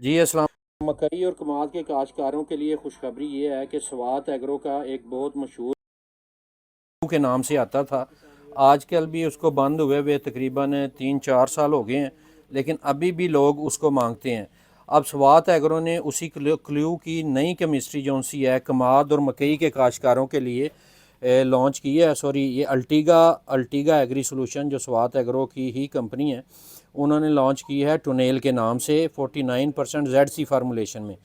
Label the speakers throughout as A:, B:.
A: जी अस्सलाम। मकई और कमाद के काश्तकारों के लिए खुशखबरी ये है कि स्वात एग्रो का एक बहुत मशहूर के नाम से आता था, आजकल भी उसको बंद हुए हुए तकरीबन 3-4 साल हो गए हैं, लेकिन अभी भी लोग उसको मांगते हैं। अब स्वात एग्रो ने उसी क्ल्यू की नई केमिस्ट्री जो सी है कमाद और मकई के काश्तकारों के लिए लॉन्च की है। सॉरी, ये अल्टीगा अल्टीगा एग्री सोल्यूशन जो स्वात एग्रो की ही कंपनी है, उन्होंने लॉन्च की है टोनेल के नाम से 49% ZC फार्मूलेशन में।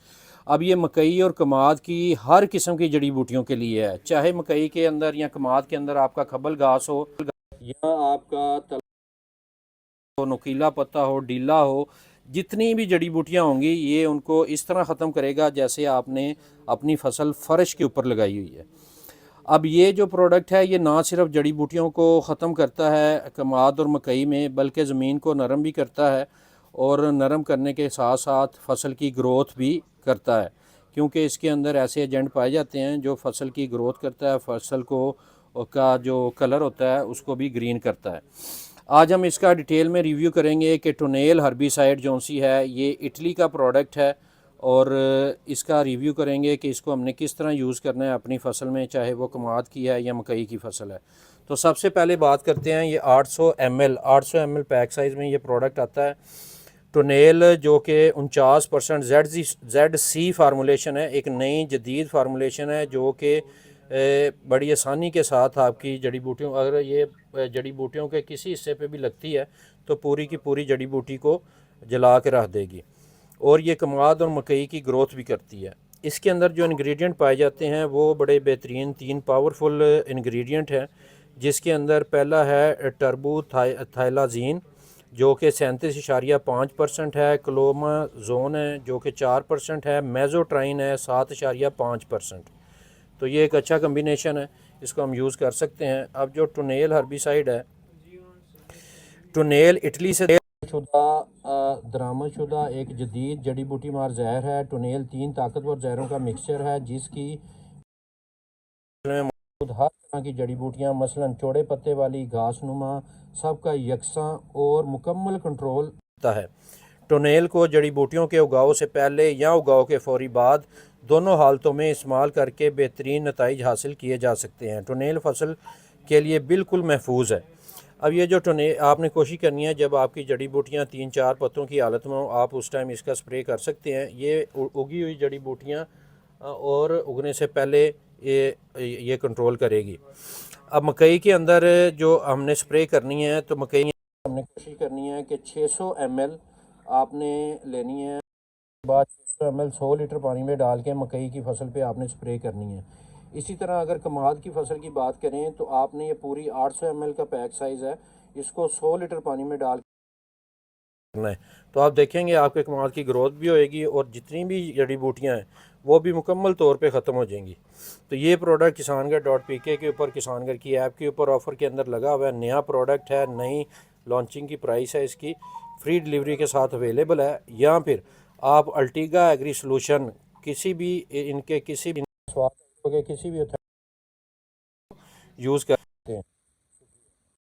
A: अब ये मकई और कमाद की हर किस्म की जड़ी बूटियों के लिए है, चाहे मकई के अंदर या कमाद के अंदर आपका खबल घास हो या आपका हो, नुकीला पत्ता हो, डीला हो, जितनी भी जड़ी बूटियाँ होंगी ये उनको इस तरह ख़त्म करेगा जैसे आपने अपनी फसल फर्श के ऊपर लगाई हुई है। अब ये जो प्रोडक्ट है ये ना सिर्फ जड़ी बूटियों को ख़त्म करता है कमाद और मकई में, बल्कि ज़मीन को नरम भी करता है, और नरम करने के साथ साथ फसल की ग्रोथ भी करता है, क्योंकि इसके अंदर ऐसे एजेंट पाए जाते हैं जो फसल की ग्रोथ करता है, फसल को का जो कलर होता है उसको भी ग्रीन करता है। आज हम इसका डिटेल में रिव्यू करेंगे कि टोनेल हर्बिसाइड जो सी है ये इटली का प्रोडक्ट है, और इसका रिव्यू करेंगे कि इसको हमने किस तरह यूज़ करना है अपनी फसल में, चाहे वो कमाद की है या मकई की फसल है। तो सबसे पहले बात करते हैं, ये 800 ml पैक साइज़ में ये प्रोडक्ट आता है। टोनेल जो कि 49% ZC फार्मूलेशन है, एक नई जदीद फार्मूलेशन है जो कि बड़ी आसानी के साथ आपकी जड़ी बूटियों, अगर ये जड़ी बूटियों के किसी हिस्से पे भी लगती है तो पूरी की पूरी जड़ी बूटी को जला के रख देगी, और ये कमाद और मकई की ग्रोथ भी करती है। इसके अंदर जो इंग्रेडिएंट पाए जाते हैं वो बड़े बेहतरीन 3 पावरफुल इंग्रेडिएंट हैं, जिसके अंदर पहला है टर्बू थाइलाजीन जो कि 37.5% है, क्लोमाजोन है जो कि 4% है, मेजोट्राइन है 7.5%। तो ये एक अच्छा कम्बिनेशन है, इसको हम यूज़ कर सकते हैं। अब जो टोनेल हर्बिसाइड है, टोनेल इटली से शुदा दरामद शुदा एक जदीद जड़ी बूटी मार जहर है। टोनेल 3 ताकतवर जहरों का मिक्सचर है जिसकी में मौजूद हर तरह की जड़ी बूटियाँ, मसलन चौड़े पत्ते वाली, घास नुमा, सबका यकसा और मुकम्मल कंट्रोल होता है। टोनेल को जड़ी बूटियों के उगाव से पहले या उगाव के फौरी बाद दोनों हालतों में इस्तेमाल करके बेहतरीन नताइज हासिल किए जा सकते हैं। टोनेल फसल के लिए बिल्कुल महफूज है। अब ये जो टोनेल आपने कोशिश करनी है, जब आपकी जड़ी बूटियाँ 3-4 पत्तों की हालत में हो, आप उस टाइम इसका स्प्रे कर सकते हैं। ये उगी हुई जड़ी बूटियाँ और उगने से पहले ये कंट्रोल करेगी। अब मकई के अंदर जो हमने स्प्रे करनी है, तो मकई हमने कोशिश करनी है कि 600 ml आपने लेनी है, बाद 600 ml 100 लीटर पानी में डाल के मकई की फसल पे आपने स्प्रे करनी है। इसी तरह अगर कमाद की फसल की बात करें तो आपने ये पूरी 800 ml का पैक साइज़ है, इसको 100 लीटर पानी में डाल करना है। तो आप देखेंगे आपके कमाल की ग्रोथ भी होएगी और जितनी भी जड़ी बूटियाँ हैं वो भी मुकम्मल तौर पे ख़त्म हो जाएंगी। तो ये प्रोडक्ट किसानगढ़.pk के ऊपर, किसानगढ़ की ऐप के ऊपर ऑफ़र के अंदर लगा हुआ है। नया प्रोडक्ट है, नई लॉन्चिंग की प्राइस है इसकी, फ्री डिलीवरी के साथ अवेलेबल है। या फिर आप अल्टीगा एग्री सोल्यूशन किसी भी इनके किसी भी स्वास्थ्य के किसी भी यूज़ कर